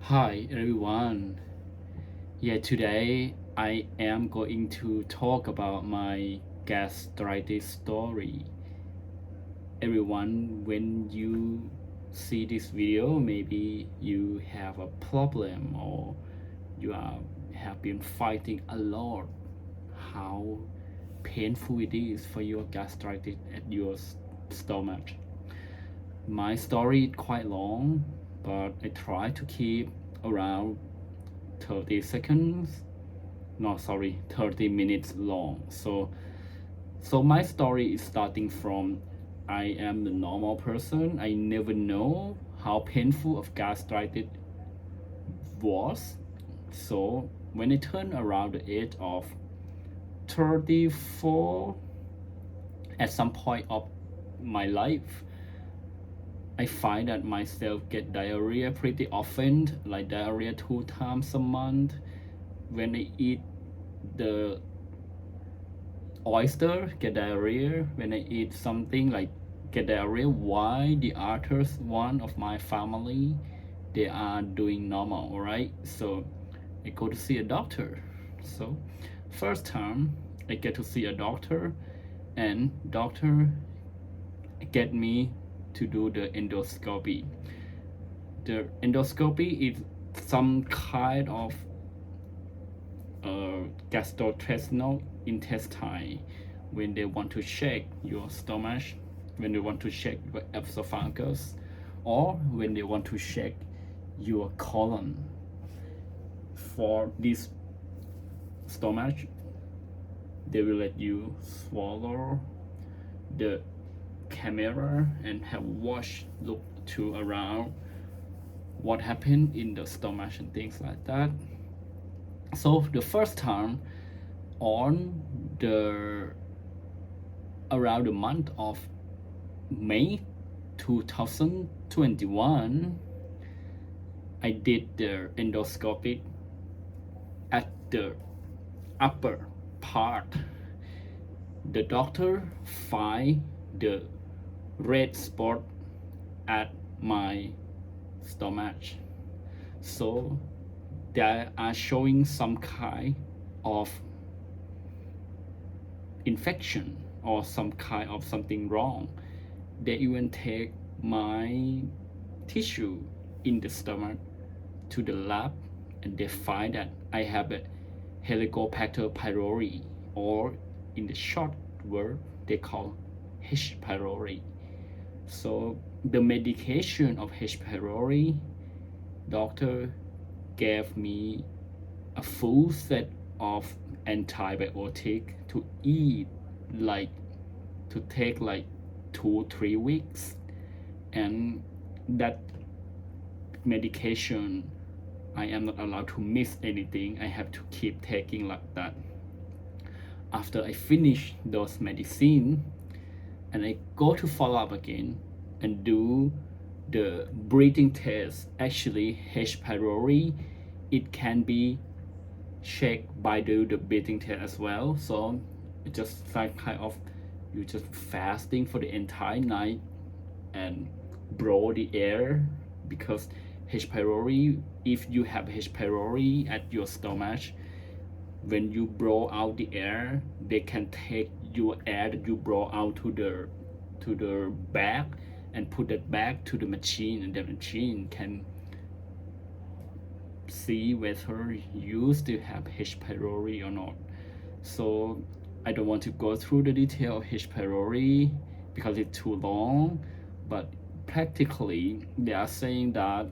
Hi everyone. Today I am going to talk about my gastritis story. Everyone, when you see this video, maybe you have a problem or you have been fighting a lot. How painful it is for your gastritis at your stomach. My story is quite long, but I try to keep around 30 seconds, no, sorry, 30 minutes long. So my story is starting from I am the normal person. I never know how painful of gastritis was. So when I turned around the age of 34, at some point of my life, I find that myself get diarrhea pretty often, like diarrhea 2 times a month. When I eat the oyster, get diarrhea. When I eat something like get diarrhea, why the others one of my family they are doing normal, alright? So I go to see a doctor. So first time I get to see a doctor, and doctor get me to do the endoscopy. The endoscopy is some kind of gastrointestinal intestine when they want to check your stomach, when they want to check your esophagus, or when they want to check your colon. For this stomach, they will let you swallow the camera and have watch look to around what happened in the stomach and things like that. So the first time on the around the month of May 2021, I did the endoscopy at the upper part. The doctor find the red spot at my stomach. So they are showing some kind of infection or some kind of something wrong. They even take my tissue in the stomach to the lab, and they find that I have a Helicobacter pylori, or in the short word they call H. pylori. So the medication of H. pylori, doctor gave me a full set of antibiotic to eat, like to take like 2-3 weeks, and that medication I am not allowed to miss anything. I have to keep taking like that. After I finish those medicine, and I go to follow up again and do the breathing test. Actually, H. pylori, it can be checked by the breathing test as well. So it's just like kind of you just fasting for the entire night and blow the air, because H. pylori, if you have H. pylori at your stomach, when you blow out the air, they can take your air that you blow out to the bag and put that back to the machine, and the machine can see whether you still have H. pylori or not. So I don't want to go through the detail of H. pylori because it's too long, but practically they are saying that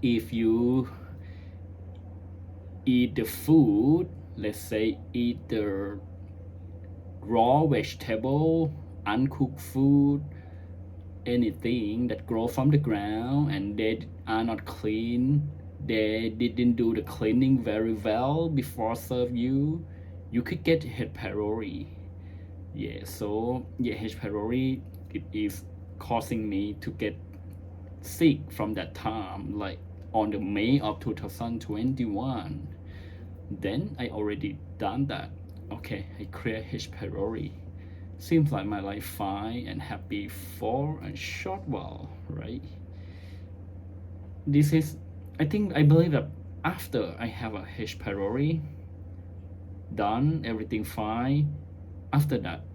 if you eat the food, let's say eat the raw vegetable, uncooked food, anything that grow from the ground and they are not clean, they didn't do the cleaning very well before serve you, you could get H. pylori. So H. pylori, it is causing me to get sick from that time, like on the May of 2021. Then I already done that. Okay, I clear H. pylori. Seems like my life fine and happy for a short while, right? This is I believe that after I have a H. pylori done, everything fine. After that,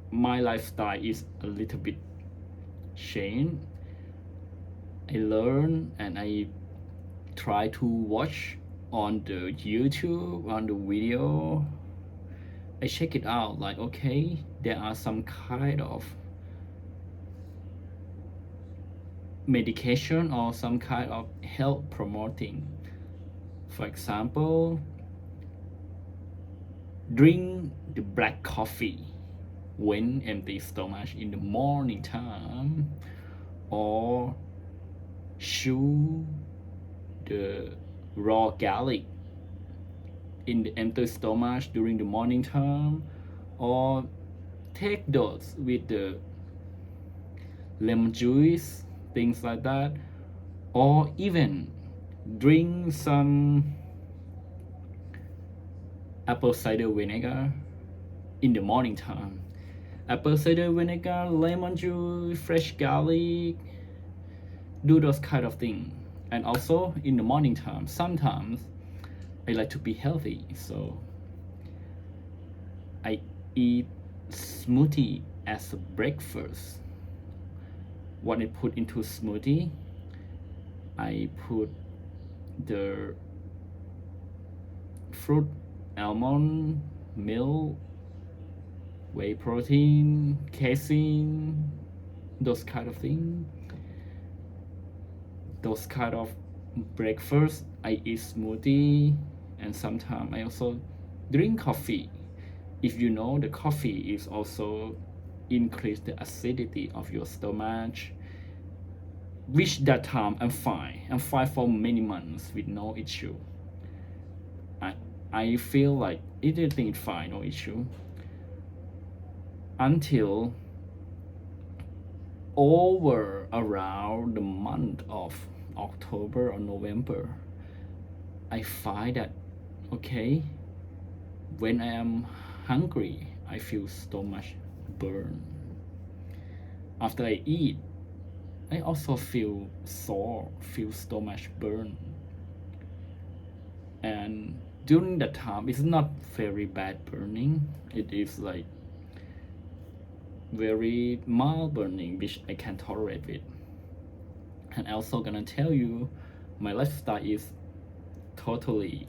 my lifestyle is a little bit changed. I learn and I try to watch on the YouTube, on the video. I check it out, like, okay, there are some kind of medication or some kind of health promoting. For example, drink the black coffee when empty stomach in the morning time, or chew the raw garlic in the empty stomach during the morning time, or take those with the lemon juice, things like that, or even drink some apple cider vinegar in the morning time. Apple cider vinegar, lemon juice, fresh garlic, do those kind of things. And also in the morning time, sometimes I like to be healthy, so I eat smoothie as a breakfast. What I put into smoothie, I put the fruit, almond, milk, whey protein, casein, those kind of things. Those kind of breakfast, I eat smoothie, and sometimes I also drink coffee. If you know, the coffee is also increase the acidity of your stomach, which that time I'm fine for many months with no issue. I feel like everything is fine, no issue, until over around the month of October or November. I find that, okay, when I am hungry, I feel stomach burn. After I eat, I also feel sore, feel stomach burn. And during that time, it's not very bad burning. It is like very mild burning, which I can tolerate with. And also gonna tell you, my lifestyle is totally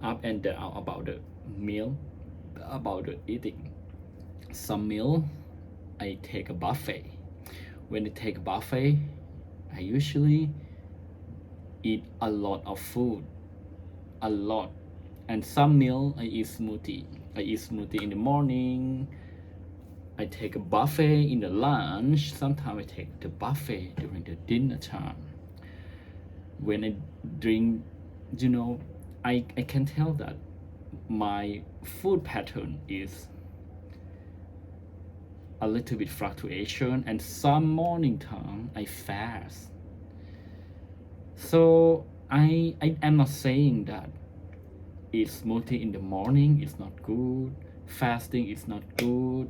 up and down about the meal, about the eating. Some meal, I take a buffet. When I take a buffet, I usually eat a lot of food, a lot. And some meal, I eat smoothie. I eat smoothie in the morning. I take a buffet in the lunch. Sometimes I take the buffet during the dinner time. When I drink, I can tell that my food pattern is a little bit fluctuation, and some morning time I fast. So I am not saying that eat smoothie in the morning is not good, fasting is not good,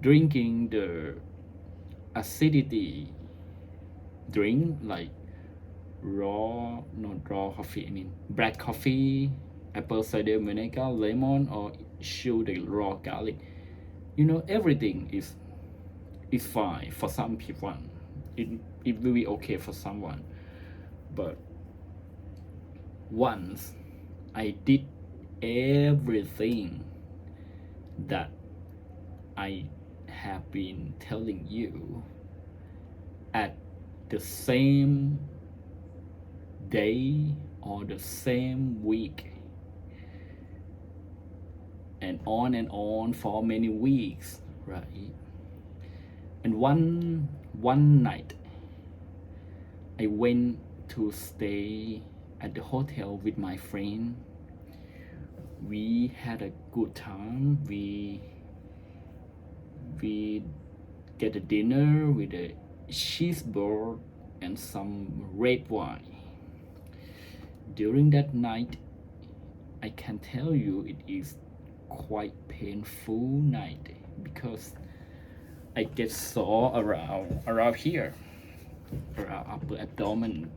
drinking the acidity drink like not raw coffee, I mean black coffee, apple cider vinegar, lemon, or chew the raw garlic. Everything is fine for some people. It will be okay for someone. But once I did everything that I have been telling you at the same day or the same week, and on for many weeks, right? And one night I went to stay at the hotel with my friend. We had a good time. We get a dinner with a cheeseburger and some red wine. During that night, I can tell you it is quite painful night, because I get sore around here, around upper abdomen,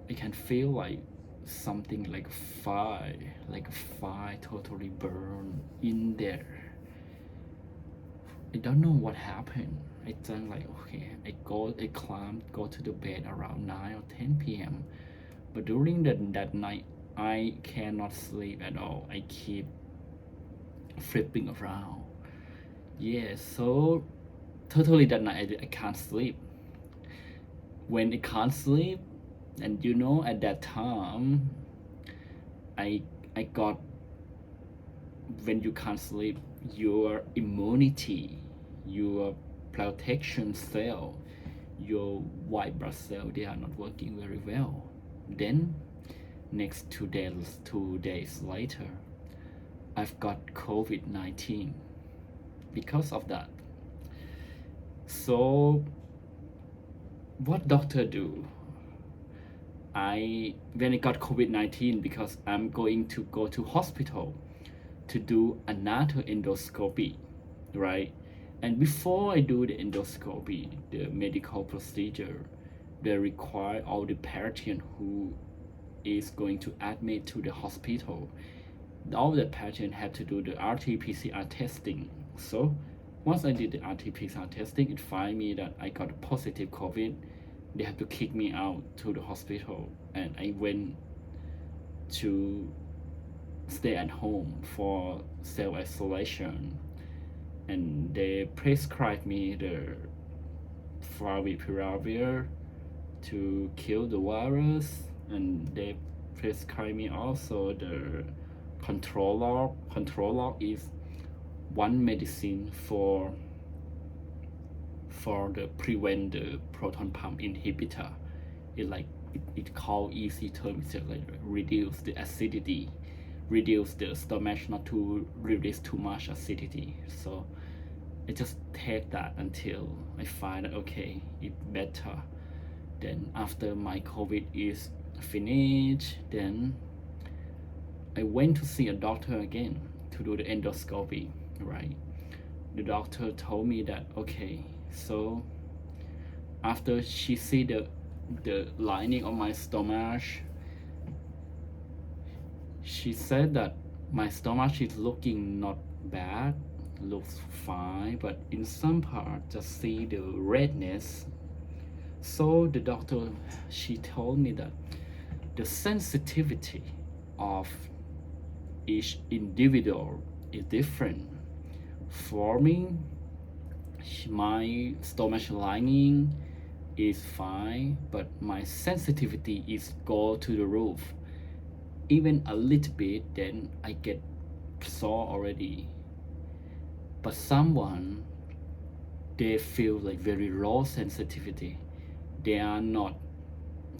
I can feel like something like fire totally burn in there. I don't know what happened. I think like okay, I climbed, go to the bed around 9 or 10 p.m. But during that night, I cannot sleep at all. I keep flipping around. Yeah, so totally that night I can't sleep. When I can't sleep, and you know at that time, I I got when you can't sleep, your immunity, your protection cell, your white blood cell, they are not working very well. Then next 2 days later, I've got COVID-19 because of that. So what doctor do? When I got COVID-19, because I'm going to go to hospital to do another endoscopy, right? And before I do the endoscopy, the medical procedure, they require all the patient who is going to admit to the hospital, all the patient have to do the RT-PCR testing. So once I did the RT-PCR testing, it find me that I got a positive COVID. They have to kick me out to the hospital, and I went to stay at home for self-isolation, and they prescribed me the favipiravir to kill the virus, and they prescribed me also the controller. Controller is one medicine for the prevent the proton pump inhibitor. It called easy term, it's like reduce the acidity, reduce the stomach not to release too much acidity. So I just take that until I find that okay, it's better. Then after my COVID is finished, then I went to see a doctor again to do the endoscopy, right? The doctor told me that okay, so after she see the lining of my stomach, she said that my stomach is looking not bad, looks fine, but in some part just see the redness. So the doctor, she told me that the sensitivity of each individual is different. For me, my stomach lining is fine, but my sensitivity is go to the roof. Even a little bit, then I get sore already. But someone, they feel like very low sensitivity. They are not,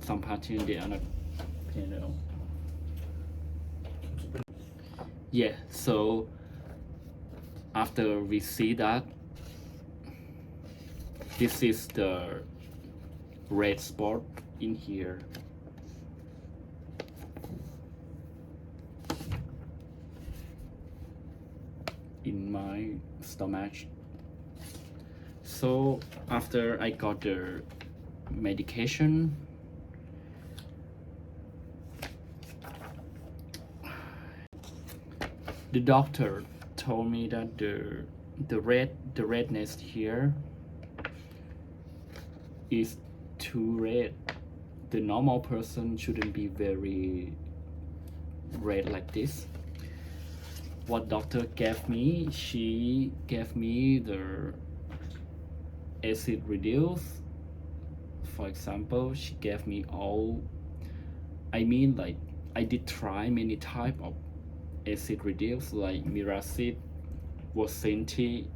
some patients, they are not, you know. Yeah, so after we see that, this is the red spot in here. In my stomach. So after I got the medication, the doctor told me that the redness here is too red. The normal person shouldn't be very red like this. What doctor gave me, she gave me the acid reduce. For example, she gave me all, I mean like I did try many type of acid reduce like Miracid, Vocenti,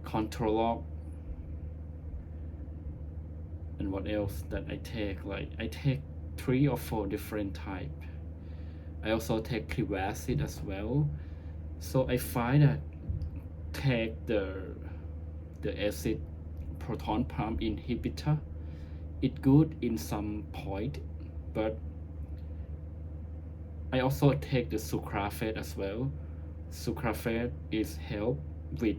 Controlog, and what else that I take, like I take 3 or 4 different type. I also take Prevacid as well. So I find that take the acid proton pump inhibitor, it good in some point, but I also take the sucralfate as well. Sucralfate is help me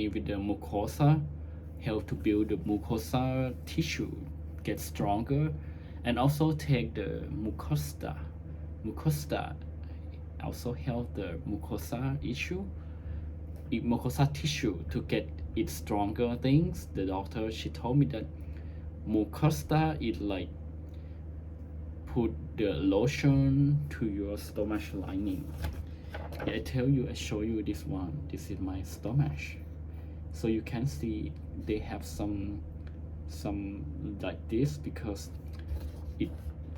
with the mucosa help to build the mucosa tissue get stronger, and also take the mucosa also help the mucosa mucosa tissue to get it stronger things. The doctor, she told me that mucosa is like put the lotion to your stomach lining. I show you this one. This is my stomach. So you can see they have some like this because it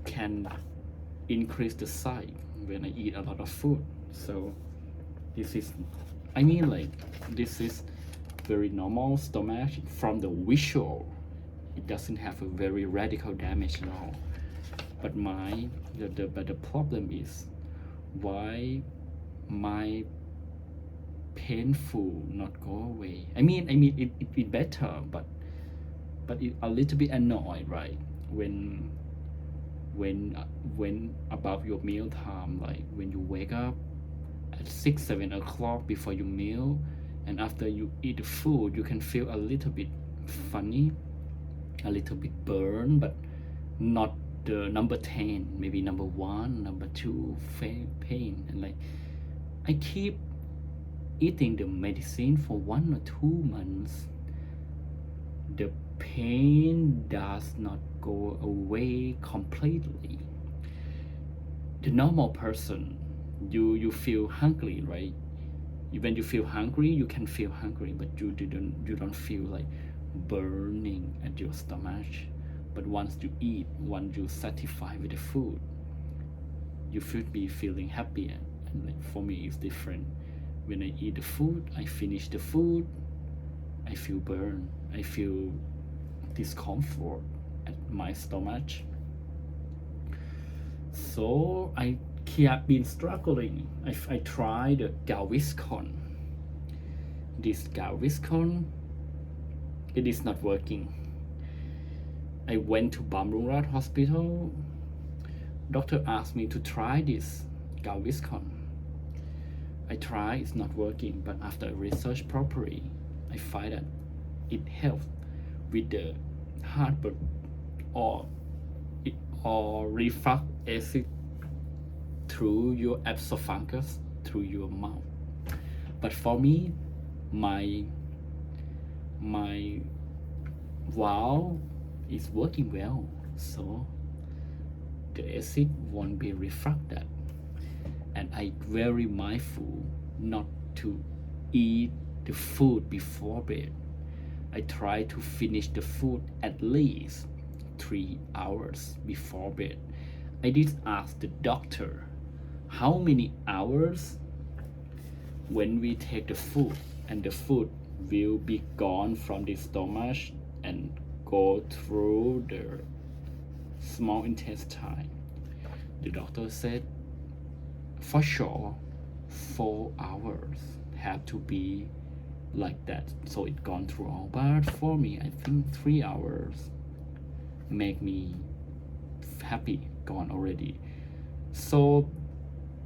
can increase the size when I eat a lot of food. So this is, this is very normal stomach from the visual. It doesn't have a very radical damage at all. But the problem is why my painful not go away. It better, but it a little bit annoyed, right? When about your meal time, like when you wake up at 6-7 o'clock before your meal, and after you eat the food, you can feel a little bit funny, a little bit burn, but not the number 10, maybe number 1, number 2 pain. And like I keep eating the medicine for 1 or 2 months, the pain does not go away completely. The normal person, you feel hungry, right? When you feel hungry, you can feel hungry, but you don't feel like burning at your stomach. But once you eat, once you satisfied with the food, you should be feeling happier. And like for me, it's different. When I eat the food, I finish the food, I feel burn, I feel discomfort at my stomach. So I have been struggling. I tried the Gaviscon. This Gaviscon, it is not working. I went to Bamrungrad Hospital. Doctor asked me to try this Gaviscon. I tried, it's not working, but after I research properly, I find that it helps with the heartburn or reflux acid through your esophagus, through your mouth. But for me, my valve is working well, so the acid won't be reflected. And I very mindful not to eat the food before bed. I try to finish the food at least 3 hours before bed. I did ask the doctor how many hours when we take the food, and the food will be gone from the stomach and go through the small intestine. The doctor said for sure 4 hours have to be like that, so it gone through all. But for me, I think 3 hours make me happy, gone already. So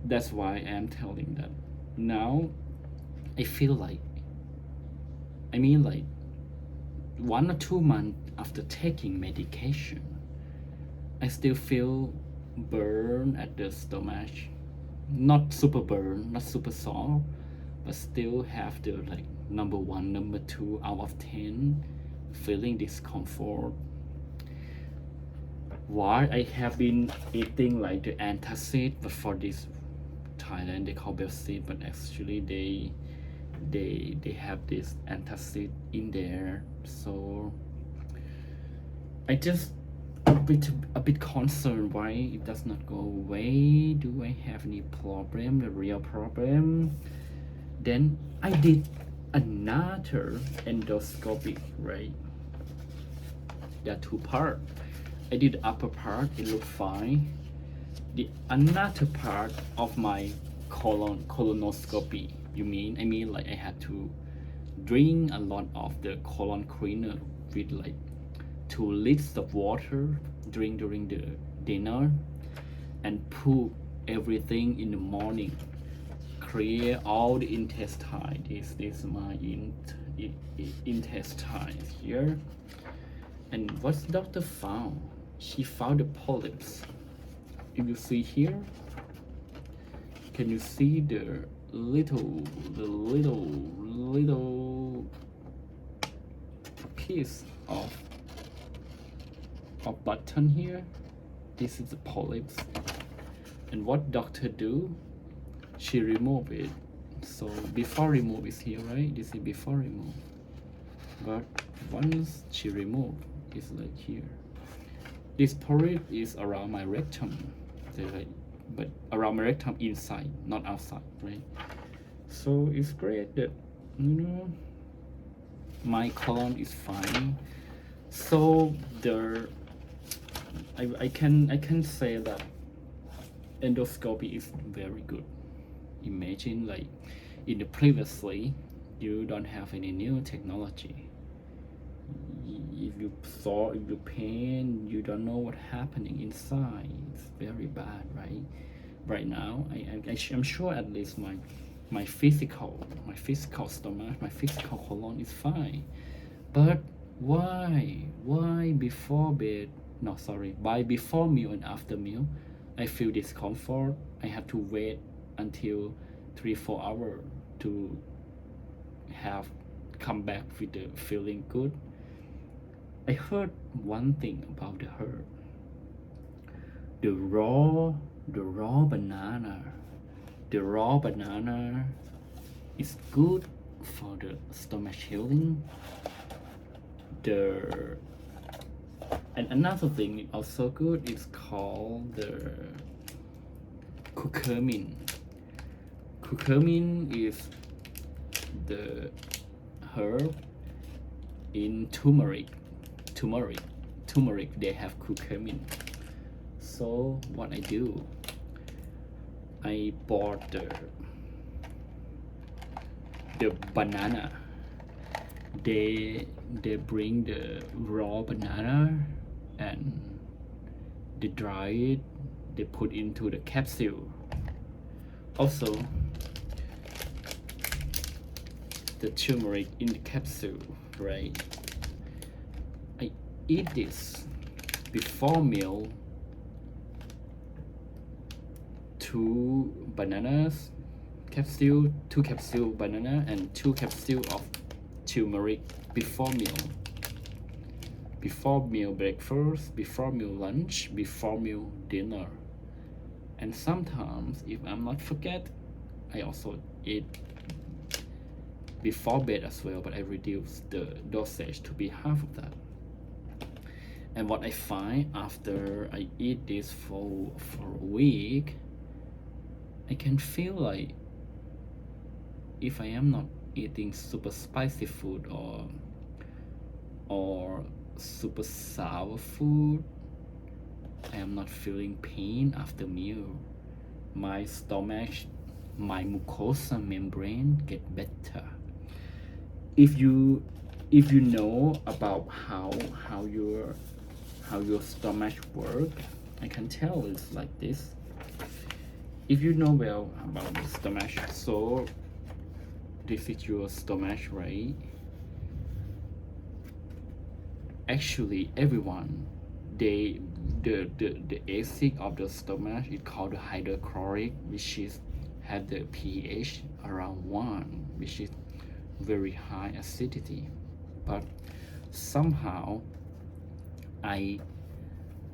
that's why I'm telling that now I feel like 1 or 2 months after taking medication, I still feel burn at the stomach. Not super burn, not super sore, but still have the like number 1, number 2 out of 10 feeling discomfort. Why I have been eating like the antacid, but for this Thailand they call Belcid, but actually they have this antacid in there. So I just a bit concerned why it does not go away. Do I have any problem, the real problem? Then I did another endoscopy, right? There are 2 parts. I did the upper part, it looked fine. The another part of my colonoscopy, I mean like I had to drink a lot of the colon cleaner with like 2 liters of water during the dinner, and poop everything in the morning, clear all the intestine. This is my intestine here. And what's the doctor found? She found the polyps. If you see here, can you see the little piece of button here? This is the polyps. And what doctor do? She remove it. So before remove is here, right? This is before remove. But once she remove, it's like here. This polyp is around my rectum, but around my rectum inside, not outside, right? So it's great that my colon is fine. So I can say that endoscopy is very good. Imagine like in the previously you don't have any new technology. If you pain, you don't know what's happening inside. It's very bad, right? Right now, I'm sure at least my physical stomach, my physical colon is fine. But why before bed? No, sorry. By before meal and after meal, I feel discomfort. I have to wait until 3-4 hours to have come back with the feeling good. I heard one thing about the herb. The raw banana. The raw banana is good for the stomach healing. And another thing also good is called the curcumin. Curcumin is the herb in turmeric. They have curcumin. So what I do, I bought the banana. They bring the raw banana and they dry it. They put into the capsule. Also, the turmeric in the capsule, right? I eat this before meal. 2 bananas capsule, 2 capsule banana and 2 capsule of turmeric before meal. Before meal breakfast, before meal lunch, before meal dinner. And sometimes if I'm not forget, I also eat before bed as well, but I reduce the dosage to be half of that. And what I find after I eat this for a week, I can feel like if I am not eating super spicy food or super sour food, I am not feeling pain after meal. My stomach, my mucosa membrane get better. If you know about how your stomach work, I can tell it's like this. If you know well about the stomach, so this is your stomach, right? Actually, everyone, the acid of the stomach is called the hydrochloric, which is have the pH around 1, which is very high acidity. But somehow I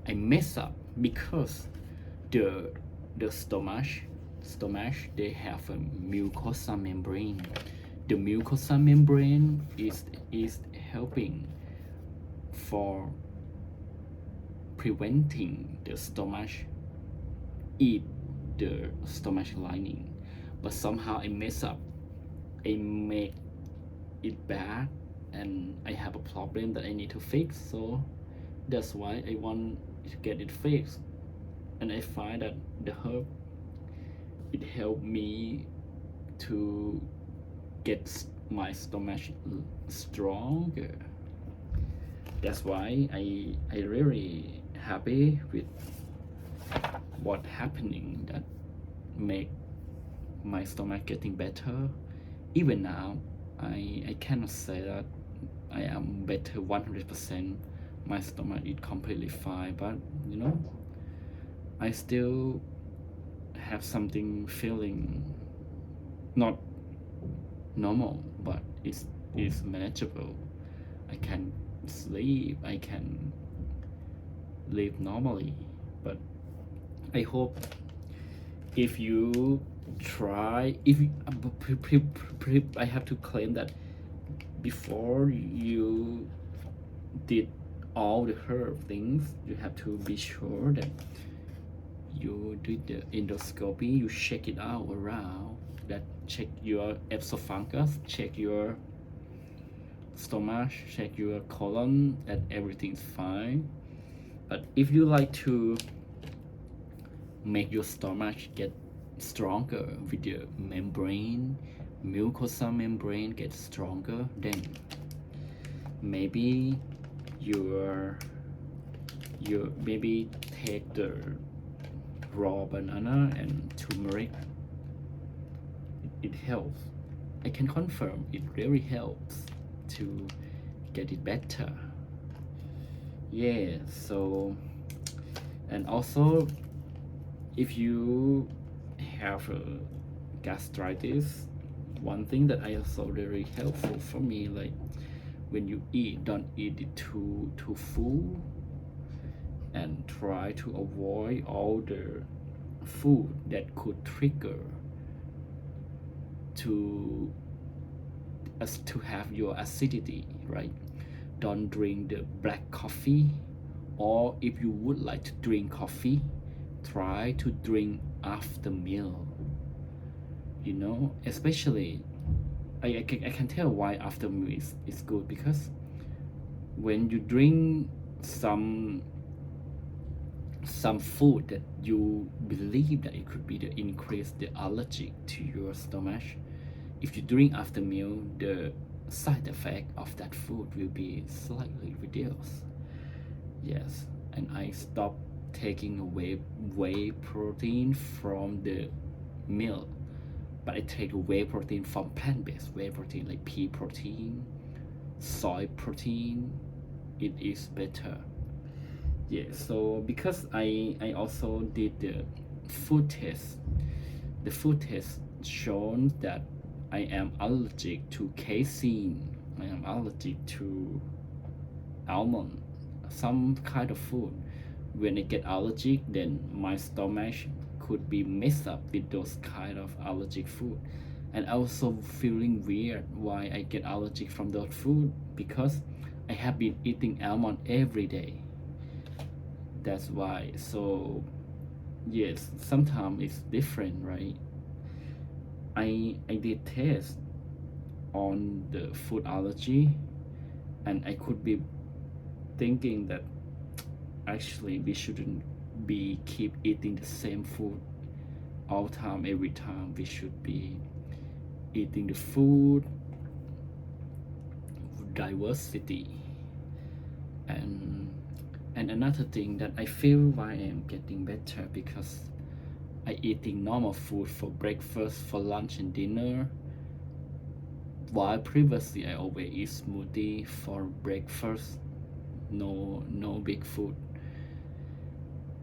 mess up because the stomach they have a mucosa membrane. The mucosa membrane is helping for preventing the stomach eat the stomach lining. But somehow I mess up. I make it bad and I have a problem that I need to fix. So that's why I want to get it fixed. And I find that the herb, it helped me to get my stomach stronger. That's why I really happy with what happening that make my stomach getting better. Even now I cannot say that I am better 100%. My stomach is completely fine, but you know, I still have something feeling not normal, but it's manageable. I can sleep, I can live normally. But I hope if you try, if you, I have to claim that before you did all the herb things, you have to be sure that you did the endoscopy, you check it out around, that check your esophagus, check your stomach, check your colon, that everything's fine. But if you like to make your stomach get stronger with the membrane, mucosa membrane gets stronger, then maybe your maybe take the raw banana and turmeric. It helps. I can confirm it really helps to get it better. Yeah, so, and also if you have a gastritis, one thing that I also very helpful for me, like when you eat, don't eat it too full, and try to avoid all the food that could trigger to us to have your acidity, right? Don't drink the black coffee, or if you would like to drink coffee, try to drink after meal. You know, especially I can tell why after meal is good, because when you drink some food that you believe that it could be the increase the allergic to your stomach, if you drink after meal, the side effect of that food will be slightly reduced. Yes, and I stopped taking away whey protein from the meal, but I take whey protein from plant-based whey protein, like pea protein, soy protein. It is better. Yeah, so because I also did the food test, the food test shown that I am allergic to casein, I am allergic to almond, some kind of food. When I get allergic, then my stomach could be messed up with those kind of allergic food. And also feeling weird why I get allergic from those food, because I have been eating almond every day. That's why. So yes, sometimes it's different, right? I did test on the food allergy, and I could be thinking that actually we shouldn't be keep eating the same food all time, every time. We should be eating the food diversity. And another thing that I feel why I am getting better, because I eating normal food for breakfast, for lunch and dinner, while previously I always eat smoothie for breakfast, no big food.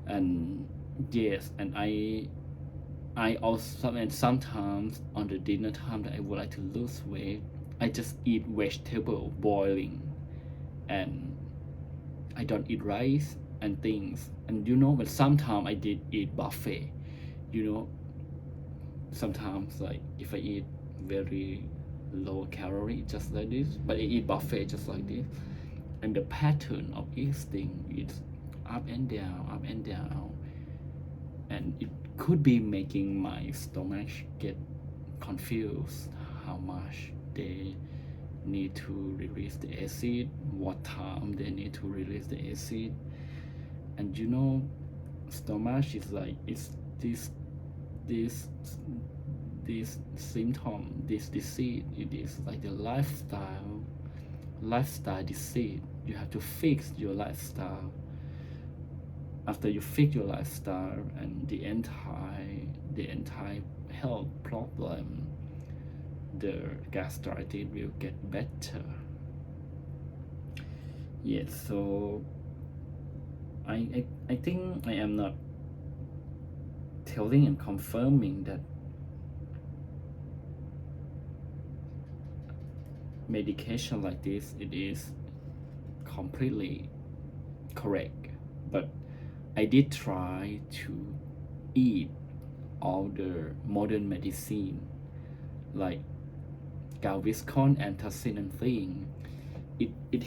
And yes, and I also, and sometimes on the dinner time that I would like to lose weight, I just eat vegetable boiling, and I don't eat rice and things. And you know, but sometimes I did eat buffet. You know, sometimes like if I eat very low calorie just like this, but I eat buffet just like this, and the pattern of eating is up and down, up and down, and it could be making my stomach get confused how much they need to release the acid, what time they need to release the acid. And you know, stomach is like, it's this this symptom, this disease, it is like the lifestyle disease. You have to fix your lifestyle. After you fix your lifestyle, and the entire health problem the gastritis will get better. Yes, so I think I am not telling and confirming that medication like this it is completely correct, but I did try to eat all the modern medicine like Galviscon, antacid and thing. It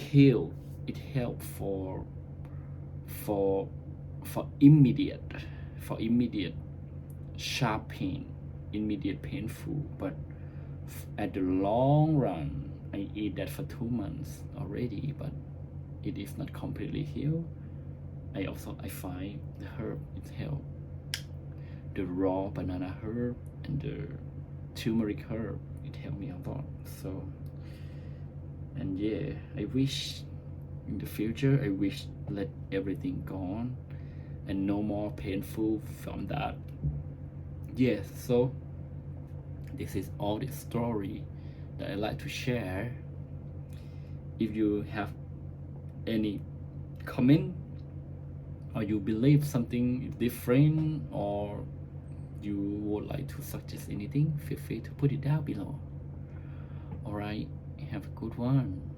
helped for immediate sharp pain, immediate painful, but at the long run I eat that for 2 months already, but it is not completely healed. I find the herb it help, the raw banana herb and the turmeric herb it helped me a lot. So, and yeah, I wish in the future I wish let everything gone and no more painful from that. Yes, so this is all the story that I like to share. If you have any comment or you believe something different or you would like to suggest anything, feel free to put it down below. Alright, have a good one.